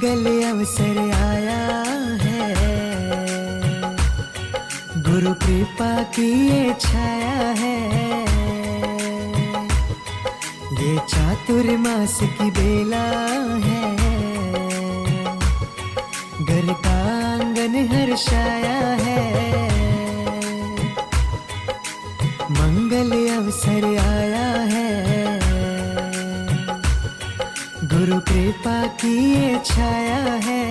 मंगल अवसर आया है, गुरु कृपा की ये छाया है। ये चातुर्मास की बेला है, घर का आंगन हर्षाया है। मंगल अवसर आया है, गुरु कृपा की ये छाया है।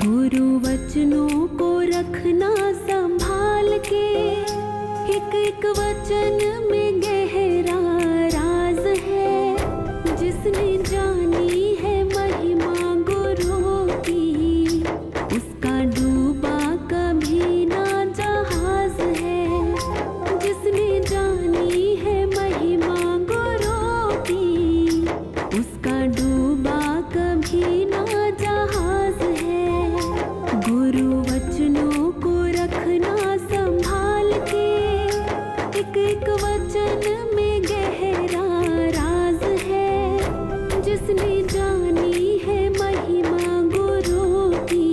गुरु वचनों को रखना संभाल के, एक एक वचन में गहरा राज है। जिसने जानी है महिमा गुरु की, उसका डूबा कभी ना जहाज है। जिसने जानी है महिमा गुरु की, उसका डूबा कभी ना जहाज है। गुरु वचनों को रखना संभाल के, एक एक वचन में गहरा राज है। जिसने जानी है महिमा गुरु की,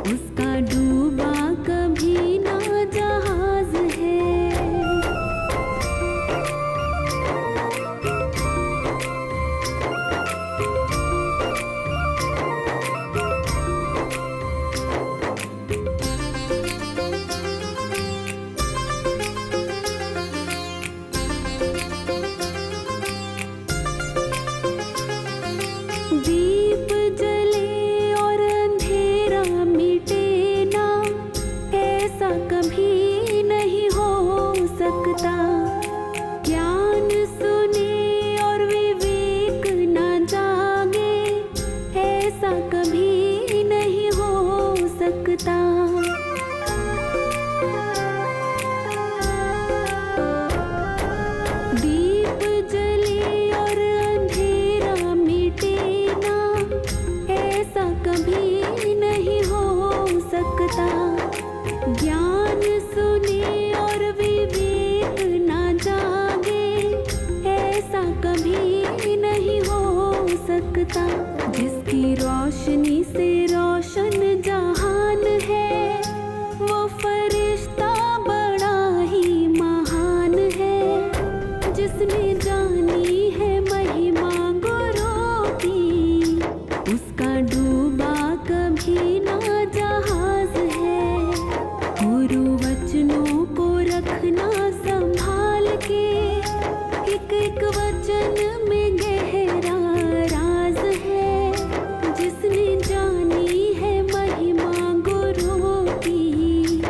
उसका डूबा कभी ना जहाज है। दीप जले और अंधेरा मिटे ना, ऐसा कभी नहीं हो सकता। ज्ञान सुने और विवेक ना जागे, ऐसा कभी नहीं हो सकता। दीप जले और अंधेरा मिटे ना, ऐसा कभी नहीं हो सकता। ज्ञान सुने और विवेक ना जागे, ऐसा कभी नहीं हो सकता। जिसकी रोशनी से रोशन जहान है, वो फरिश्ता बड़ा ही महान है। जिसने जानी है महिमा गुरु की, उसका डूबा कभी ना जहाज है। गुरु वचनों को रखना संभाल के, एक एक वचन में गहरा राज है। जिसने जानी है महिमा गुरु की,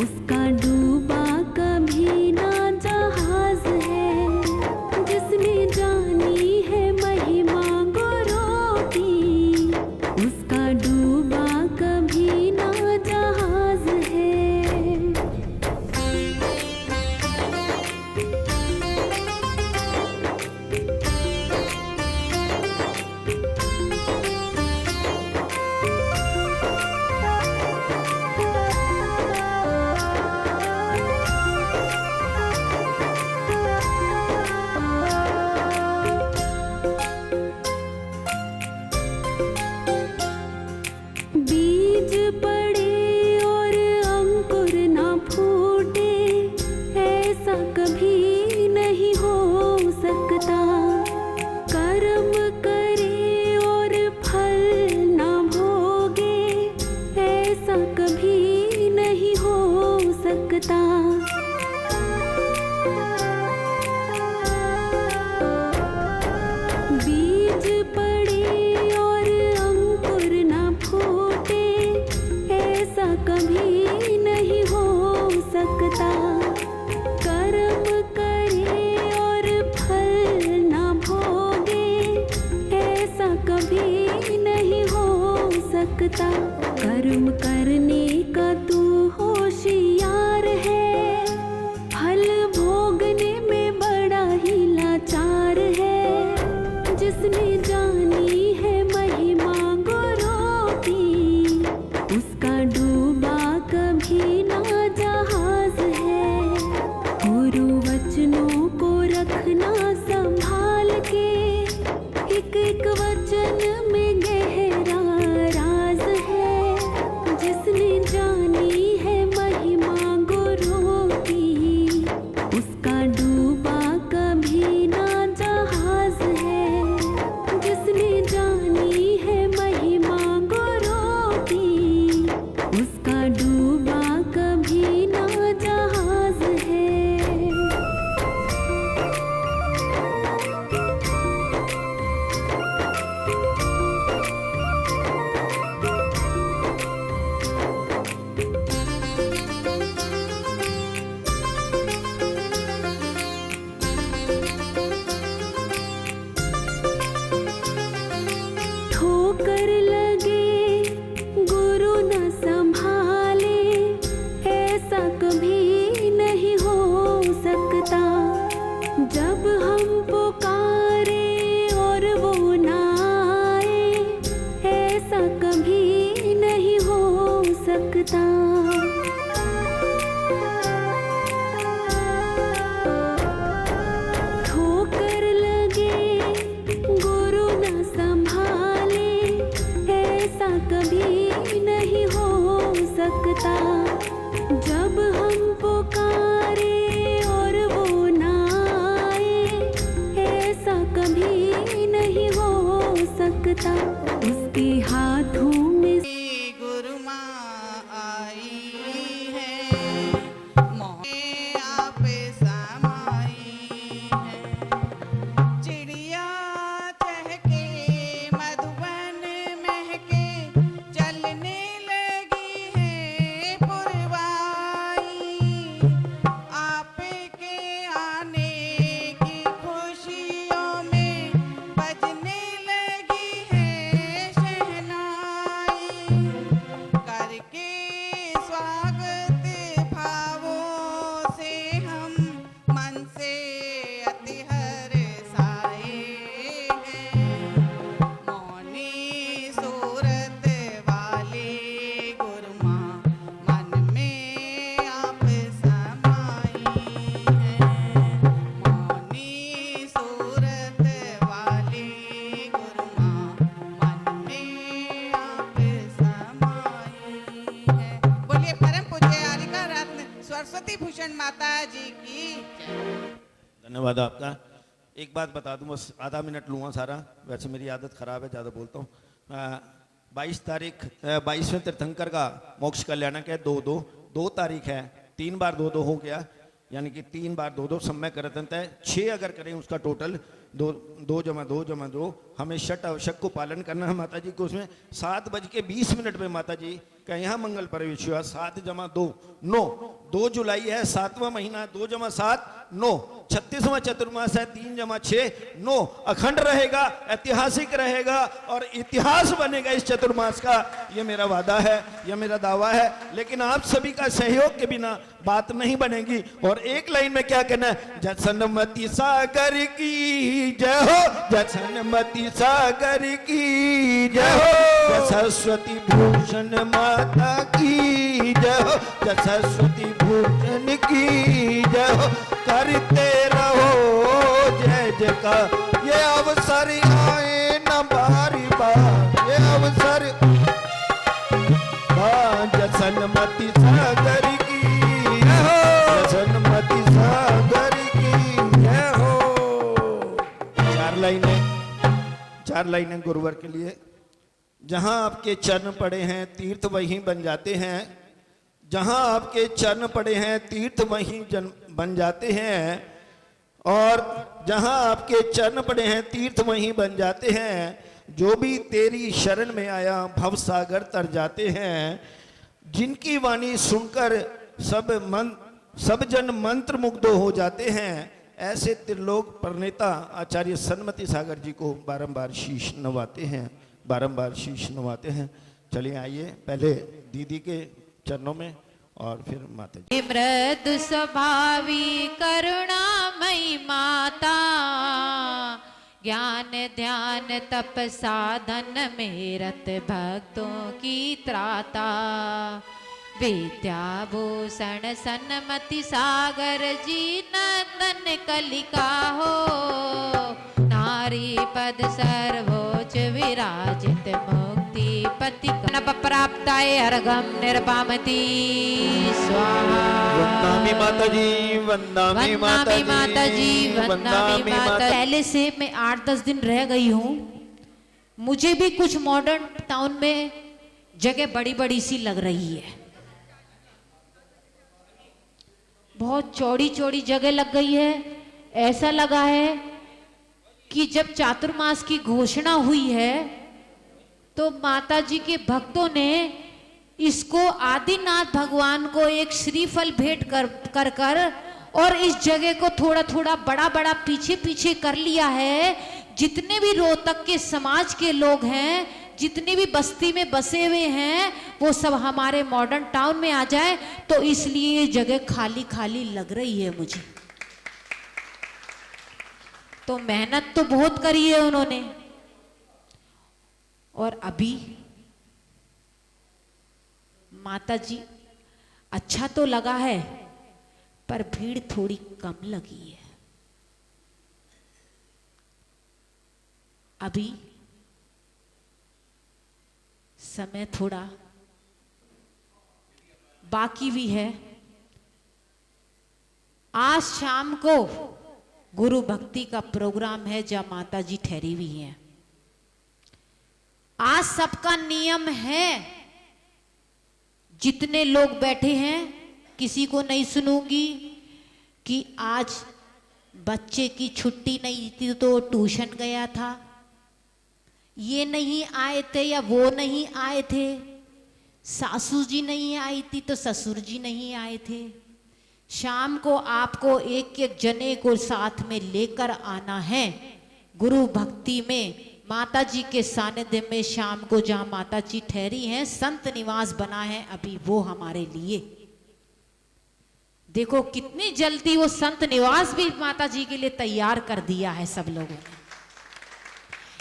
उसका डूबा कभी ना जहाज है। जिसने जानी है महिमा गुरु की, उसका डूबा कभी ना जहाज है। बीज पड़े और अंकुर ना फूटे, ऐसा कभी नहीं हो सकता। कर्म करे और फल ना भोगे, ऐसा कभी नहीं हो सकता। बीज पड़े और अंकुर ना फूटे, सकता। कर्म करने का तू होशियार है, फल भोगने में बड़ा ही लाचार है। जिसने जानी है महिमा गुरु की, उसका डूबा कभी ना जहाज है। गुरु वचनों को रखना संभाल के, एक एक वचन में गहरा राज है। जिसने जानी है महिमा गुरु की, उसका डूबा कभी ना जहाज है। जिसने जानी है महिमा गुरु की, उसका डूबा कभी ना जहाज है। ठोकर लगे गुरु न संभाले, ऐसा कभी नहीं हो सकता। जब हम पुकारे और वो ना आए, ऐसा कभी नहीं हो सकता। ठोकर लगे गुरु न संभाले, ऐसा कभी नहीं हो सकता। जब हम पुकारे और वो ना आए, ऐसा कभी नहीं हो सकता। उसके हाथों में गुरु माँ आई है, मोहे आप समाई है। चिड़िया चहके मधुबन महके, चलने लगी है पुरवाई। आपके आने की खुशियों में बजने लगी है शहनाई। करके स्वागत भावों से हम मन से अति हर्षाए हैं। मौनी सूरत वाले गुरु माँ, मन में आप समाई हैं। मौनी सूरत वाले गुरु माँ, मन में आप समाई हैं। बोलिए परम पूज्य आलिका रत्न सरस्वती भूषण माता जी की। धन्यवाद आपका। एक बात बता दूं, बस आधा मिनट लूँगा सारा, वैसे मेरी आदत खराब है, ज़्यादा बोलता हूँ। 22वें तीर्थंकर का मोक्ष कल्याणक है 2 तारीख है, 3 बार 2 हो गया, यानी कि 3 बार 2 समय करतंत है। 6 अगर करें उसका टोटल 2 जमा 2 हमें षट आवश्यक को पालन करना है माता जी को। उसमें 7:20 में माता जी का यहाँ मंगल प्रवेश हुआ। 7 जमा 2 9, 2 जुलाई है, 7वां महीना, 2 जमा 7 9, 36वां चतुर्मास है, 3 जमा 6 9। अखंड रहेगा, ऐतिहासिक रहेगा और इतिहास बनेगा इस चतुर्मास का। ये मेरा वादा है, यह मेरा दावा है। लेकिन आप सभी का सहयोग के बिना बात नहीं बनेगी। और एक लाइन में क्या कहना है, जसनमती सागर की जय हो, जसनमती सागर की जय हो, सरस्वती भूषण माता की जय हो, सरस्वती भूषण की जय हो। करते रहो जय जयकार, ये अवसर आए न बारी बार, ये अवसर जसनमती सागर की जय हो, जसनमती सागर की जय हो। 4 लाइनें गुरुवर के लिए। जहां आपके चरण पड़े हैं तीर्थ वहीं बन जाते हैं, जहां आपके चरण पड़े हैं तीर्थ वहीं बन जाते हैं, और जहां आपके चरण पड़े हैं तीर्थ वहीं बन जाते हैं। जो भी तेरी शरण में आया भव सागर तर जाते हैं। जिनकी वाणी सुनकर सब जन मंत्र मुग्ध हो जाते हैं। ऐसे त्रिलोक प्रणेता आचार्य सन्मति सागर जी को बारंबार शीश नवाते हैं, बारंबार शीश नवाते हैं। चलिए आइए, पहले दीदी के चरणों में और फिर माता जी। मृदु स्वभावी करुणामयी माता, ज्ञान ध्यान तप साधन में रत भक्तों की त्राता, विद्याभूषण सन्मति सागर जी नंदन कलिका हो, नारी पद सर्वोच्च विराजित मुक्ति पति नभ प्राप्ताय अर्घम निर्वामति स्वाहा। वंदामि माता जी, वंदामि माता जी, वंदामि माता। पहले से मैं 8-10 दिन रह गई हूँ, मुझे भी कुछ मॉडर्न टाउन में जगह बड़ी बड़ी सी लग रही है, बहुत चौड़ी चौड़ी जगह लग गई है। ऐसा लगा है कि जब चातुर्मास की घोषणा हुई है तो माता जी के भक्तों ने इसको आदिनाथ भगवान को एक श्रीफल भेंट कर और इस जगह को थोड़ा थोड़ा बड़ा बड़ा पीछे पीछे कर लिया है। जितने भी रोहतक के समाज के लोग हैं, जितनी भी बस्ती में बसे हुए हैं, वो सब हमारे मॉडर्न टाउन में आ जाए, तो इसलिए ये जगह खाली खाली लग रही है मुझे। तो मेहनत तो बहुत करी है उन्होंने, और अभी माता जी अच्छा तो लगा है, पर भीड़ थोड़ी कम लगी है। अभी समय थोड़ा बाकी भी है। आज शाम को गुरु भक्ति का प्रोग्राम है जहां माता जी ठहरी हुई हैं। आज सबका नियम है, जितने लोग बैठे हैं किसी को नहीं सुनूंगी कि आज बच्चे की छुट्टी नहीं थी तो ट्यूशन गया था, ये नहीं आए थे या वो नहीं आए थे, सासू जी नहीं आई थी तो ससुर जी नहीं आए थे। शाम को आपको एक एक जने को साथ में लेकर आना है गुरु भक्ति में, माता जी के सानिध्य में। शाम को जहां माता जी ठहरी हैं, संत निवास बना है अभी वो हमारे लिए। देखो कितनी जल्दी वो संत निवास भी माता जी के लिए तैयार कर दिया है सब लोगों ने।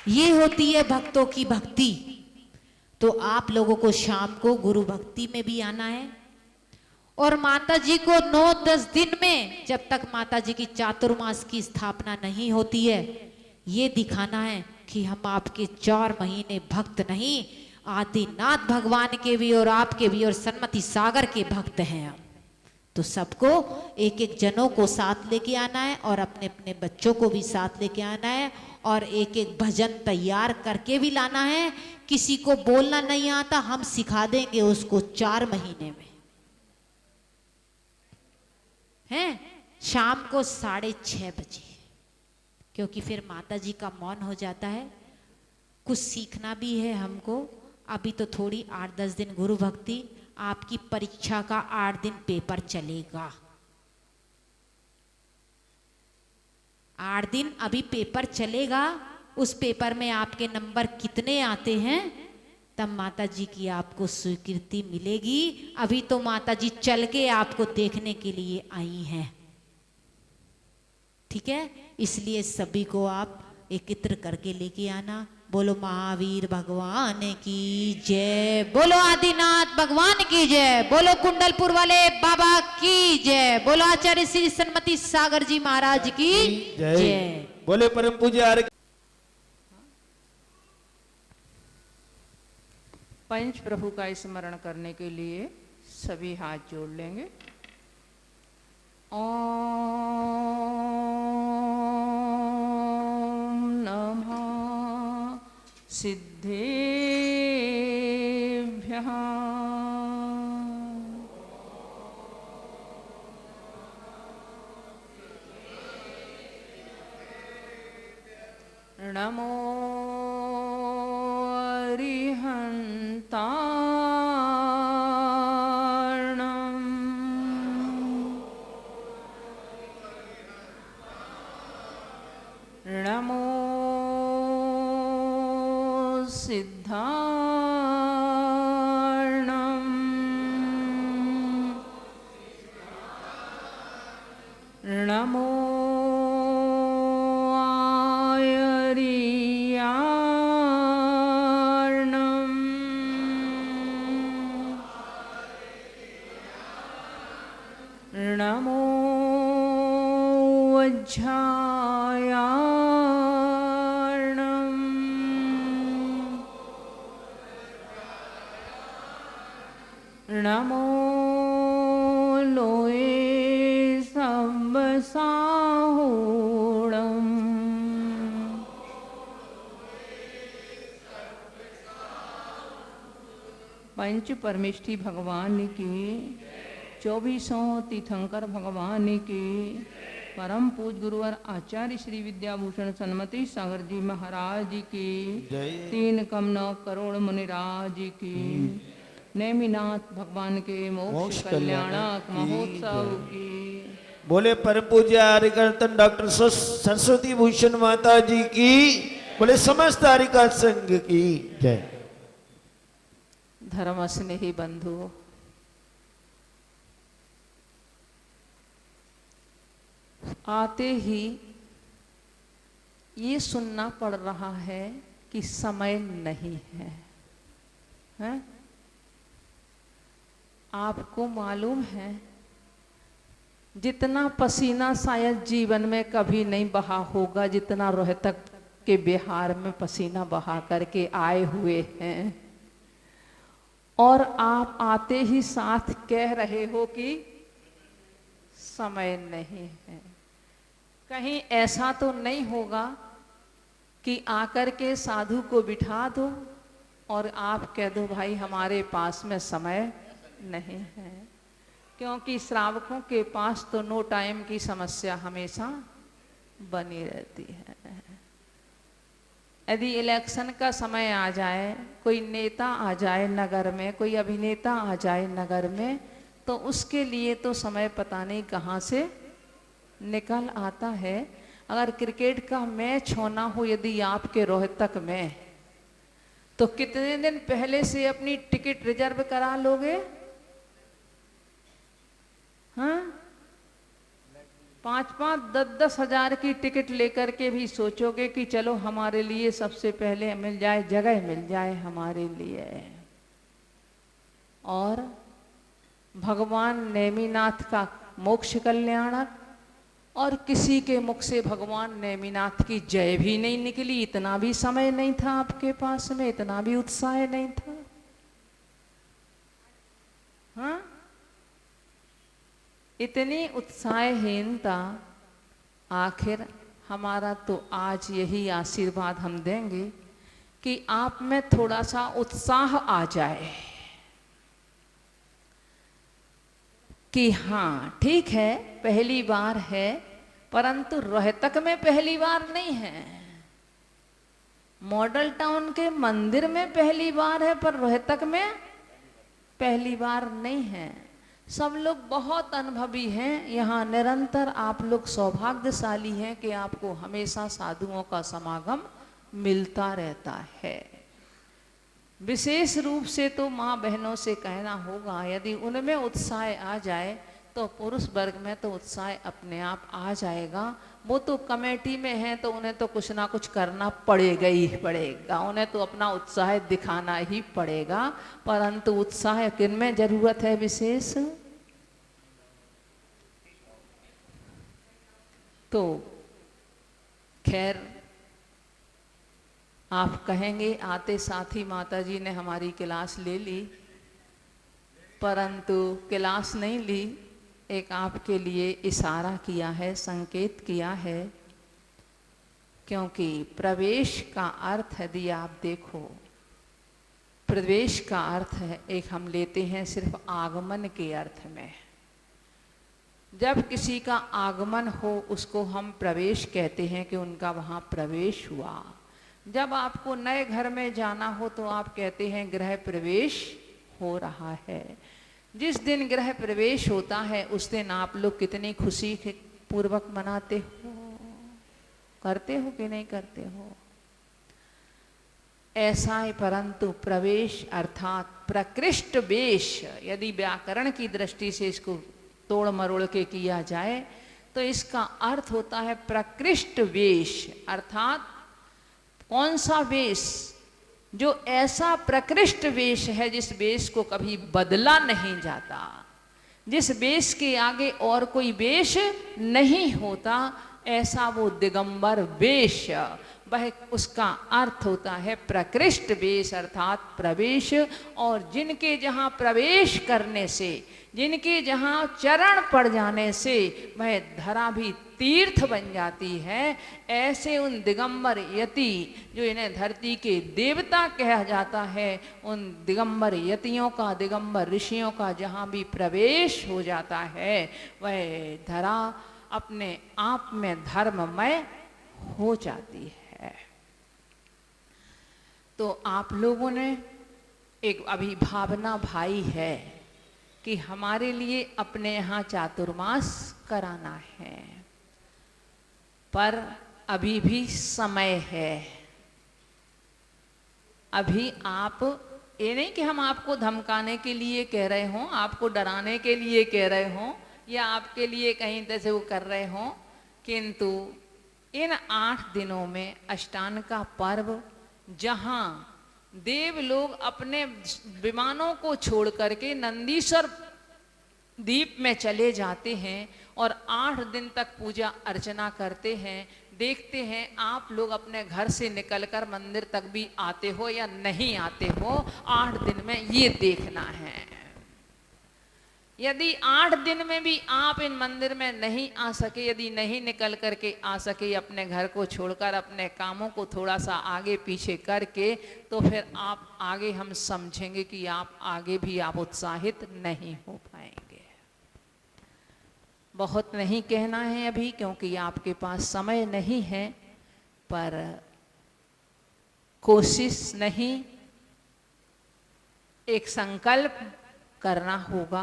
ये होती है भक्तों की भक्ति। तो आप लोगों को शाम को गुरु भक्ति में भी आना है, और माता जी को 9-10 दिन में, जब तक माता जी की चातुर्मास की स्थापना नहीं होती है, ये दिखाना है कि हम आपके 4 महीने भक्त नहीं, आदिनाथ भगवान के भी और आपके भी और सन्मति सागर के भक्त हैं हम। तो सबको एक एक जनों को साथ लेके आना है, और अपने अपने बच्चों को भी साथ लेके आना है, और एक एक भजन तैयार करके भी लाना है। किसी को बोलना नहीं आता, हम सिखा देंगे उसको 4 महीने में। हैं शाम को 6:30 बजे, क्योंकि फिर माता जी का मौन हो जाता है। कुछ सीखना भी है हमको। अभी तो थोड़ी 8-10 दिन गुरु भक्ति, आपकी परीक्षा का 8 दिन पेपर चलेगा। 8 दिन अभी पेपर चलेगा। उस पेपर में आपके नंबर कितने आते हैं, तब माता जी की आपको स्वीकृति मिलेगी। अभी तो माता जी चल के आपको देखने के लिए आई हैं, ठीक है। इसलिए सभी को आप एकत्र करके लेके आना। बोलो महावीर भगवान की जय, बोलो आदिनाथ भगवान की जय, बोलो कुंडलपुर वाले बाबा की जय, बोलो आचार्य श्री सन्मति सागर जी महाराज की जय। बोले परम पूज्य आर्य। पंच प्रभु का स्मरण करने के लिए सभी हाथ जोड़ लेंगे। ओम नमः सिद्धेभ्यः। नमो अरिहन्तार्णम्। नमो सिद्धार्णम्। नमो आयर्याणम् नमो वज्रायाणम् नमो लोये सब्बसाहूणम् पंच परमेष्ठी भगवान की, 2400 तीर्थंकर भगवान की, परम पूज गुरुवर आचार्य श्री विद्याभूषण सन्मति सागर जी महाराज की, 3 कमन करोड़ मुनिराज की, नेमिनाथ भगवान के मोक्ष कल्याणक महोत्सव की। बोले परम पूज्य हरिकीर्तन डॉक्टर सरस्वती भूषण माता जी की, बोले समस्त हरिका संघ की जय। धर्म स्नेही बंधु, आते ही ये सुनना पड़ रहा है कि समय नहीं है, हैं? आपको मालूम है जितना पसीना शायद जीवन में कभी नहीं बहा होगा जितना रोहतक के बिहार में पसीना बहा करके आए हुए हैं, और आप आते ही साथ कह रहे हो कि समय नहीं है। कहीं ऐसा तो नहीं होगा कि आकर के साधु को बिठा दो और आप कह दो भाई हमारे पास में समय नहीं है, क्योंकि श्रावकों के पास तो नो टाइम की समस्या हमेशा बनी रहती है। यदि इलेक्शन का समय आ जाए, कोई नेता आ जाए नगर में, कोई अभिनेता आ जाए नगर में, तो उसके लिए तो समय पता नहीं कहाँ से निकल आता है। अगर क्रिकेट का मैच होना हो यदि आपके रोहतक में, तो कितने दिन पहले से अपनी टिकट रिजर्व करा लोगे? हाँ, 5-5, 10-10 हजार की टिकट लेकर के भी सोचोगे कि चलो हमारे लिए सबसे पहले मिल जाए, जगह मिल जाए हमारे लिए। और भगवान नेमिनाथ का मोक्ष कल्याणक, और किसी के मुख से भगवान नेमिनाथ की जय भी नहीं निकली। इतना भी समय नहीं था आपके पास में, इतना भी उत्साह नहीं था। हाँ, इतनी उत्साहहीनता। आखिर हमारा तो आज यही आशीर्वाद हम देंगे कि आप में थोड़ा सा उत्साह आ जाए कि हाँ ठीक है पहली बार है, परंतु रोहतक में पहली बार नहीं है। मॉडल टाउन के मंदिर में पहली बार है, पर रोहतक में पहली बार नहीं है। सब लोग बहुत अनुभवी हैं, यहाँ निरंतर आप लोग सौभाग्यशाली हैं कि आपको हमेशा साधुओं का समागम मिलता रहता है। विशेष रूप से तो माँ बहनों से कहना होगा, यदि उनमें उत्साह आ जाए तो पुरुष वर्ग में तो उत्साह अपने आप आ जाएगा। वो तो कमेटी में हैं तो उन्हें तो कुछ ना कुछ करना पड़ेगा ही पड़ेगा, उन्हें तो अपना उत्साह दिखाना ही पड़ेगा। परंतु उत्साह किन में जरूरत है विशेष? तो खैर आप कहेंगे आते साथ ही माताजी ने हमारी क्लास ले ली, परंतु क्लास नहीं ली, एक आपके लिए इशारा किया है, संकेत किया है। क्योंकि प्रवेश का अर्थ यदि आप देखो, प्रवेश का अर्थ है एक हम लेते हैं सिर्फ आगमन के अर्थ में। जब किसी का आगमन हो उसको हम प्रवेश कहते हैं कि उनका वहाँ प्रवेश हुआ। जब आपको नए घर में जाना हो तो आप कहते हैं गृह प्रवेश हो रहा है। जिस दिन गृह प्रवेश होता है उस दिन आप लोग कितनी खुशी पूर्वक मनाते हो, करते हो कि नहीं करते हो? ऐसा ही परंतु प्रवेश अर्थात प्रकृष्ट वेश, यदि व्याकरण की दृष्टि से इसको तोड़ मरोड़ के किया जाए तो इसका अर्थ होता है प्रकृष्ट वेश, अर्थात कौन सा वेश? जो ऐसा प्रकृष्ट वेश है जिस वेश को कभी बदला नहीं जाता, जिस वेश के आगे और कोई वेश नहीं होता, ऐसा वो दिगंबर वेश, वह उसका अर्थ होता है प्रकृष्ट वेश अर्थात प्रवेश। और जिनके जहाँ प्रवेश करने से, जिनके जहाँ चरण पड़ जाने से वह धरा भी तीर्थ बन जाती है, ऐसे उन दिगंबर यति, जो इन्हें धरती के देवता कहा जाता है, उन दिगंबर यतियों का, दिगंबर ऋषियों का जहाँ भी प्रवेश हो जाता है, वह धरा अपने आप में धर्ममय हो जाती है। तो आप लोगों ने एक अभिभावना भाई है कि हमारे लिए अपने यहाँ चातुर्मास कराना है, पर अभी भी समय है। अभी आप, ये नहीं कि हम आपको धमकाने के लिए कह रहे हों, आपको डराने के लिए कह रहे हों, या आपके लिए कहीं जैसे वो कर रहे हों, किंतु इन 8 दिनों में अष्टान का पर्व, जहाँ देव लोग अपने विमानों को छोड़ करके नंदीश्वर द्वीप में चले जाते हैं और 8 दिन तक पूजा अर्चना करते हैं, देखते हैं आप लोग अपने घर से निकलकर मंदिर तक भी आते हो या नहीं आते हो। 8 दिन में ये देखना है। यदि 8 दिन में भी आप इन मंदिर में नहीं आ सके, यदि नहीं निकल करके आ सके अपने घर को छोड़कर, अपने कामों को थोड़ा सा आगे पीछे करके, तो फिर आप आगे हम समझेंगे कि आप आगे भी आप उत्साहित नहीं हो पाएंगे। बहुत नहीं कहना है अभी, क्योंकि आपके पास समय नहीं है, पर कोशिश नहीं, एक संकल्प करना होगा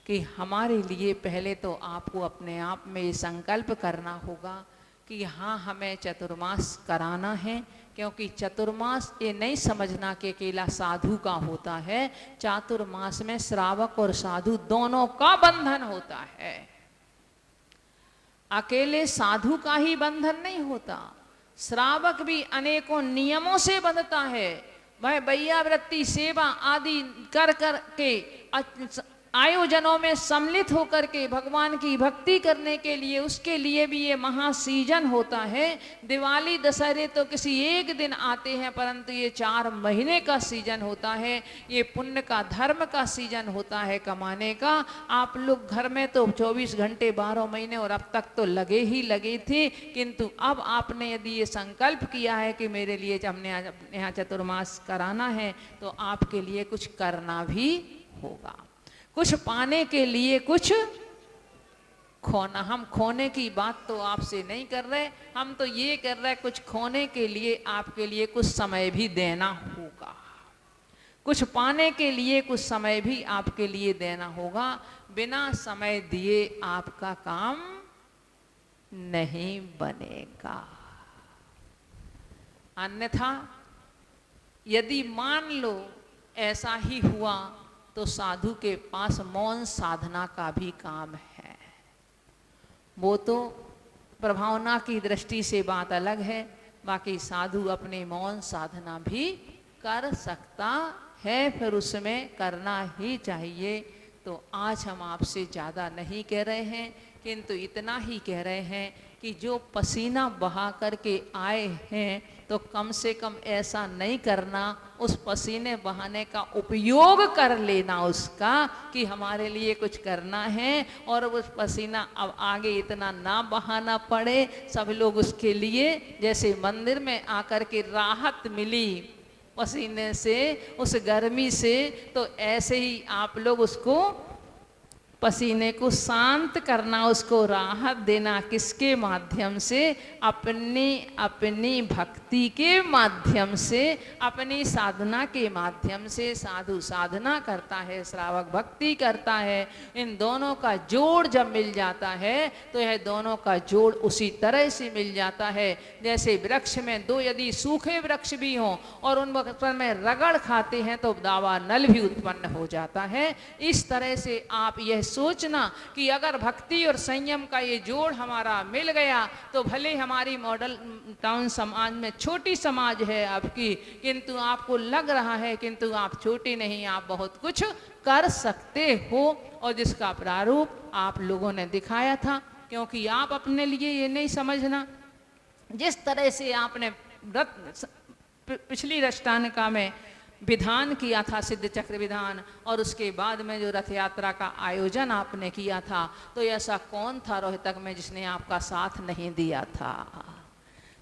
कि हमारे लिए पहले तो आपको अपने आप में ये संकल्प करना होगा कि हाँ, हमें चतुर्मास कराना है। क्योंकि चतुर्मास ये नहीं समझना कि अकेला साधु का होता है, चातुर्मास में श्रावक और साधु दोनों का बंधन होता है। अकेले साधु का ही बंधन नहीं होता, श्रावक भी अनेकों नियमों से बंधता है। वह बैयावृत्ति सेवा आदि कर कर के आयोजनों में सम्मिलित होकर के भगवान की भक्ति करने के लिए, उसके लिए भी ये महासीजन होता है। दिवाली दशहरे तो किसी एक दिन आते हैं, परंतु ये 4 महीने का सीजन होता है। ये पुण्य का, धर्म का सीजन होता है, कमाने का। आप लोग घर में तो 24 घंटे 12 महीने और अब तक तो लगे ही लगे थे, किंतु अब आपने यदि ये संकल्प किया है कि मेरे लिए हमने यहाँ चतुर्मास कराना है, तो आपके लिए कुछ करना भी होगा। कुछ पाने के लिए कुछ खोना। हम खोने की बात तो आपसे नहीं कर रहे, हम तो ये कर रहे, कुछ खोने के लिए आपके लिए कुछ समय भी देना होगा। कुछ पाने के लिए कुछ समय भी आपके लिए देना होगा। बिना समय दिए आपका काम नहीं बनेगा। अन्यथा यदि मान लो ऐसा ही हुआ, तो साधु के पास मौन साधना का भी काम है। वो तो प्रभावना की दृष्टि से बात अलग है, बाकी साधु अपने मौन साधना भी कर सकता है, फिर उसमें करना ही चाहिए। तो आज हम आपसे ज़्यादा नहीं कह रहे हैं, किंतु इतना ही कह रहे हैं कि जो पसीना बहा करके आए हैं, तो कम से कम ऐसा नहीं करना, उस पसीने बहाने का उपयोग कर लेना उसका, कि हमारे लिए कुछ करना है, और उस पसीना अब आगे इतना ना बहाना पड़े। सब लोग उसके लिए, जैसे मंदिर में आकर के राहत मिली पसीने से, उस गर्मी से, तो ऐसे ही आप लोग उसको, पसीने को शांत करना, उसको राहत देना। किसके माध्यम से? अपनी भक्ति के माध्यम से, अपनी साधना के माध्यम से। साधु साधना करता है, श्रावक भक्ति करता है। इन दोनों का जोड़ जब मिल जाता है, तो यह दोनों का जोड़ उसी तरह से मिल जाता है जैसे वृक्ष में 2 यदि सूखे वृक्ष भी हों और उन वक्त में रगड़ खाते हैं, तो दावा नल भी उत्पन्न हो जाता है। इस तरह से आप यह सोचना कि अगर भक्ति और संयम का ये जोड़ हमारा मिल गया तो भले हमारी मॉडल टाउन समाज में छोटी समाज है आपकी, किंतु आपको लग रहा है किंतु आप छोटी नहीं, आप बहुत कुछ कर सकते हो। और जिसका प्रारूप आप लोगों ने दिखाया था, क्योंकि आप अपने लिए ये नहीं समझना, जिस तरह से आपने पिछली रष्टानिका में विधान किया था, सिद्ध चक्र विधान, और उसके बाद में जो रथ यात्रा का आयोजन आपने किया था, तो ऐसा कौन था रोहतक में जिसने आपका साथ नहीं दिया था?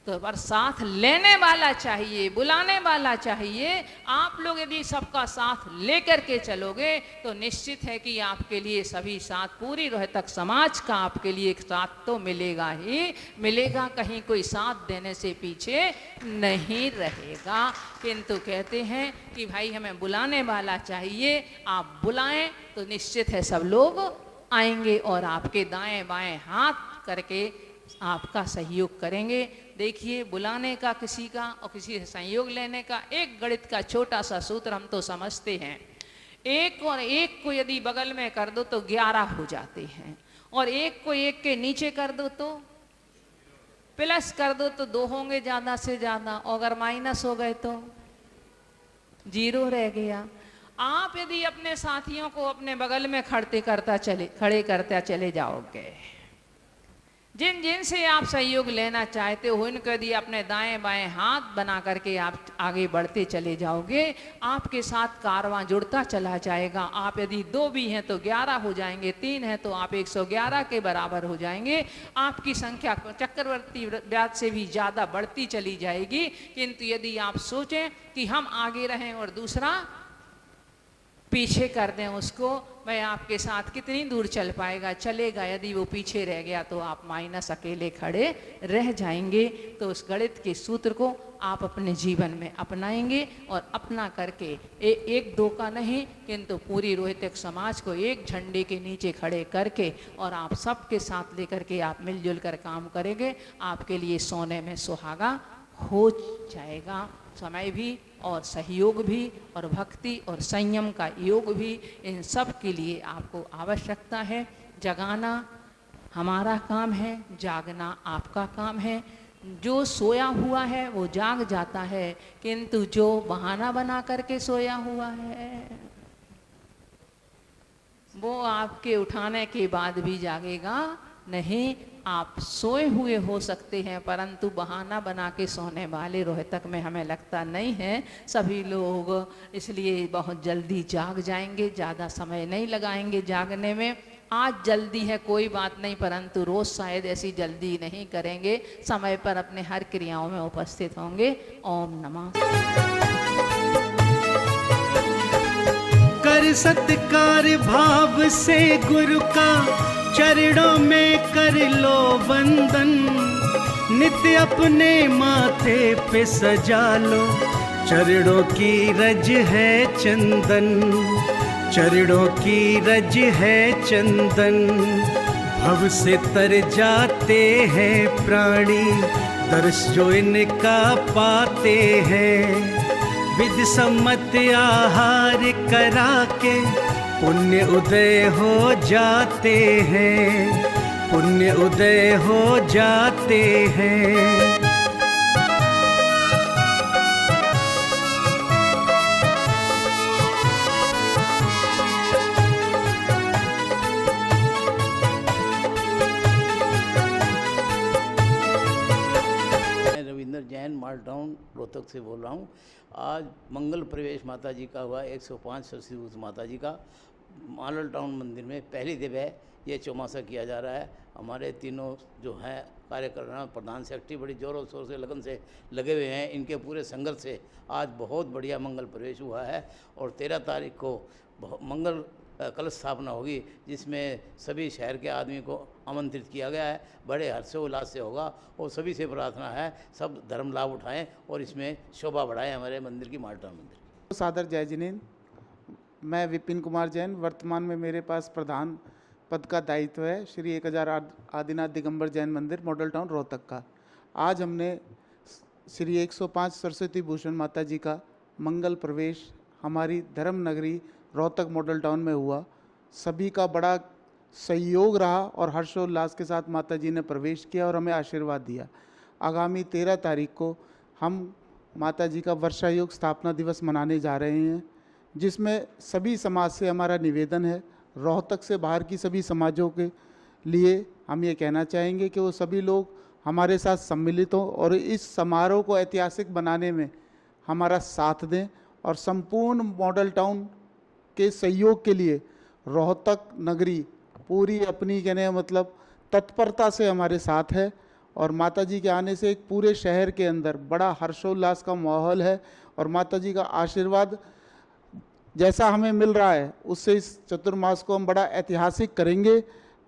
तो पर साथ लेने वाला चाहिए, बुलाने वाला चाहिए। आप लोग यदि सबका साथ लेकर के चलोगे तो निश्चित है कि आपके लिए सभी साथ, पूरी रोहतक समाज का आपके लिए एक साथ तो मिलेगा ही मिलेगा, कहीं कोई साथ देने से पीछे नहीं रहेगा। किंतु कहते हैं कि भाई हमें बुलाने वाला चाहिए, आप बुलाएं तो निश्चित है सब लोग आएंगे और आपके दाएं बाएं हाथ करके आपका सहयोग करेंगे। देखिए, बुलाने का किसी का और किसी से सहयोग लेने का एक गणित का छोटा सा सूत्र हम तो समझते हैं, एक और एक को यदि बगल में कर दो तो 11 हो जाते हैं, और एक को एक के नीचे कर दो तो प्लस कर दो तो 2 होंगे ज़्यादा से ज़्यादा, और अगर माइनस हो गए तो 0 रह गया। आप यदि अपने साथियों को अपने बगल में खड़े करते चले जाओगे, जिन जिन से आप सहयोग लेना चाहते हो इनको यदि अपने दाएं बाएं हाथ बना करके आप आगे बढ़ते चले जाओगे, आपके साथ कारवां जुड़ता चला जाएगा। आप यदि 2 भी हैं तो 11 हो जाएंगे, 3 हैं तो आप 111 के बराबर हो जाएंगे। आपकी संख्या चक्रवर्ती व्याज से भी ज़्यादा बढ़ती चली जाएगी। किंतु यदि आप सोचें कि हम आगे रहें और दूसरा पीछे कर दें उसको, मैं आपके साथ कितनी दूर चल पाएगा, चलेगा। यदि वो पीछे रह गया तो आप माइनस अकेले खड़े रह जाएंगे। तो उस गणित के सूत्र को आप अपने जीवन में अपनाएंगे और अपना करके एक दो का नहीं किंतु पूरी रोहितक समाज को एक झंडे के नीचे खड़े करके और आप सबके साथ लेकर के आप मिलजुल कर काम करेंगे, आपके लिए सोने में सुहागा हो जाएगा। समय भी और सहयोग भी और भक्ति और संयम का योग भी, इन सब के लिए आपको आवश्यकता है। जगाना हमारा काम है, जागना आपका काम है। जो सोया हुआ है वो जाग जाता है, किंतु जो बहाना बना करके सोया हुआ है वो आपके उठाने के बाद भी जागेगा नहीं। आप सोए हुए हो सकते हैं परंतु बहाना बना के सोने वाले रोहतक में हमें लगता नहीं है। सभी लोग इसलिए बहुत जल्दी जाग जाएंगे, ज़्यादा समय नहीं लगाएंगे जागने में। आज जल्दी है कोई बात नहीं, परंतु रोज़ शायद ऐसी जल्दी नहीं करेंगे, समय पर अपने हर क्रियाओं में उपस्थित होंगे। ओम नमः। कर सत्कार भाव से गुरु का, चरणों में कर लो वंदन। नित्य अपने माथे पे सजा लो, चरणों की रज है चंदन। चरणों की रज है चंदन। भव से तर जाते हैं प्राणी, दर्श जो इनका पाते हैं। विधि सम्मत आहार करा के पुण्य उदय हो जाते हैं। पुण्य उदय हो जाते हैं। जैन माल टाउन रोहतक से बोल रहा हूँ। आज मंगल प्रवेश माता जी का हुआ 105 सरस्वती पूजा माता जी का माल टाउन मंदिर में पहली दिन है। ये चौमासा किया जा रहा है। हमारे तीनों जो हैं कार्यकर्ता प्रधान सेक्रेटरी बड़ी ज़ोरों शोर से लगन से लगे हुए हैं। इनके पूरे संघर्ष से आज बहुत बढ़िया मंगल प्रवेश हुआ है और 13 तारीख को मंगल कलश स्थापना होगी, जिसमें सभी शहर के आदमी को आमंत्रित किया गया है। बड़े हर्षोल्लास से होगा और सभी से प्रार्थना है सब धर्म लाभ उठाएं और इसमें शोभा बढ़ाएं हमारे मंदिर की माल टाउन मंदिर। सादर जय जिनेंद्र। मैं विपिन कुमार जैन। वर्तमान में मेरे पास प्रधान पद का दायित्व है श्री 1000 आदिनाथ दिगंबर जैन मंदिर मॉडल टाउन रोहतक का। आज हमने श्री 105 सरस्वती भूषण माता जी का मंगल प्रवेश हमारी धर्म नगरी रोहतक मॉडल टाउन में हुआ। सभी का बड़ा सहयोग रहा और हर्षोल्लास के साथ माता जी ने प्रवेश किया और हमें आशीर्वाद दिया। आगामी 13 तारीख को हम माता जी का वर्षायोग स्थापना दिवस मनाने जा रहे हैं, जिसमें सभी समाज से हमारा निवेदन है, रोहतक से बाहर की सभी समाजों के लिए हम ये कहना चाहेंगे कि वो सभी लोग हमारे साथ सम्मिलित हों और इस समारोह को ऐतिहासिक बनाने में हमारा साथ दें। और संपूर्ण मॉडल टाउन के सहयोग के लिए रोहतक नगरी पूरी अपनी कहने मतलब तत्परता से हमारे साथ है और माता जी के आने से एक पूरे शहर के अंदर बड़ा हर्षोल्लास का माहौल है और माता जी का आशीर्वाद जैसा हमें मिल रहा है उससे इस चतुर्मास को हम बड़ा ऐतिहासिक करेंगे,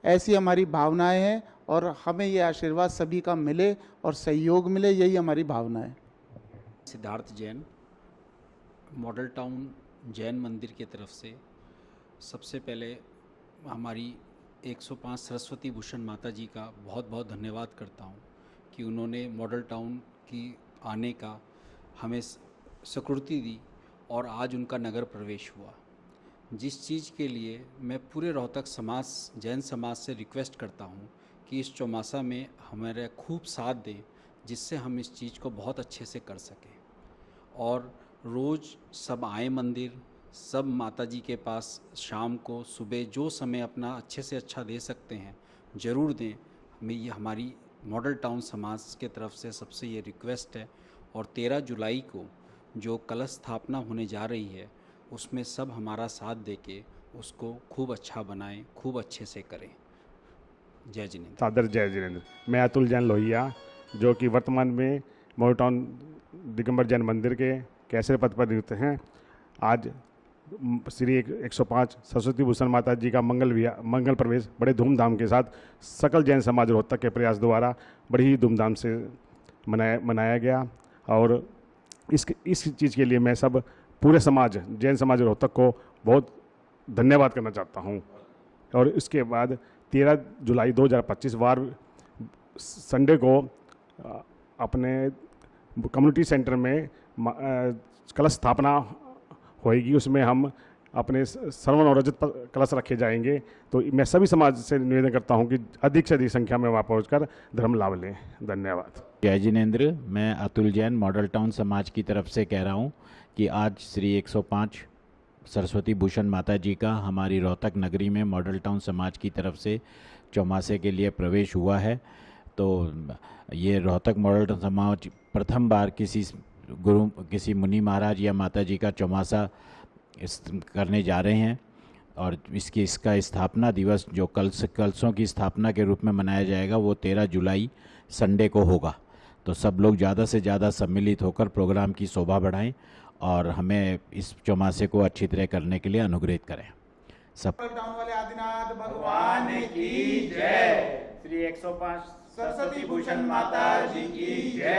ऐसी हमारी भावनाएं हैं और हमें ये आशीर्वाद सभी का मिले और सहयोग मिले, यही हमारी भावना है। सिद्धार्थ जैन, मॉडल टाउन जैन मंदिर की तरफ से सबसे पहले हमारी 105 सरस्वती भूषण माता जी का बहुत बहुत धन्यवाद करता हूँ कि उन्होंने मॉडल टाउन की आने का हमें स्वीकृति दी और आज उनका नगर प्रवेश हुआ। जिस चीज़ के लिए मैं पूरे रोहतक समाज, जैन समाज से रिक्वेस्ट करता हूँ कि इस चौमासा में हमारे खूब साथ दें, जिससे हम इस चीज़ को बहुत अच्छे से कर सकें और रोज़ सब आए मंदिर, सब माता जी के पास शाम को सुबह जो समय अपना अच्छे से अच्छा दे सकते हैं ज़रूर दें। हमें ये हमारी मॉडल टाउन समाज के तरफ से सबसे ये रिक्वेस्ट है। और 13 जुलाई को जो कलश स्थापना होने जा रही है उसमें सब हमारा साथ देके उसको खूब अच्छा बनाएं, खूब अच्छे से करें। जय जिनेंद्र। सादर जय जिनेंद्र। मैं अतुल जैन लोहिया, जो कि वर्तमान में मॉडल टाउन दिगंबर जैन मंदिर के कैसर पद पर नियुक्त हैं। आज श्री 105 सरस्वती भूषण माता जी का मंगल प्रवेश बड़े धूमधाम के साथ सकल जैन समाज रोहतक के प्रयास द्वारा बड़ी ही धूमधाम से मनाया गया और इस चीज़ के लिए मैं सब पूरे समाज, जैन समाज रोहतक को बहुत धन्यवाद करना चाहता हूं। और इसके बाद 13 जुलाई 2025 वार संडे को अपने कम्युनिटी सेंटर में कलश स्थापना होएगी। उसमें हम अपने श्रवण और रजत कलश रखे जाएंगे। तो मैं सभी समाज से निवेदन करता हूं कि अधिक से अधिक संख्या में वहां पहुंचकर धर्म लाभ लें। धन्यवाद। जय जिनेंद्र। मैं अतुल जैन मॉडल टाउन समाज की तरफ से कह रहा हूं कि आज श्री 105 सरस्वती भूषण माता जी का हमारी रोहतक नगरी में मॉडल टाउन समाज की तरफ से चौमासे के लिए प्रवेश हुआ है। तो ये रोहतक मॉडल टाउन समाज प्रथम बार किसी मुनि महाराज या माता जी का चौमासा करने जा रहे हैं और इसका स्थापना दिवस जो कलशों की स्थापना के रूप में मनाया जाएगा वो 13 जुलाई संडे को होगा। तो सब लोग ज़्यादा से ज़्यादा सम्मिलित होकर प्रोग्राम की शोभा बढ़ाएं और हमें इस चौमासे को अच्छी तरह करने के लिए अनुग्रहित करें। सब टाउन वाले आदिनाथ भगवान की जय। श्री 105 सरस्वती भूषण माता जी की जय।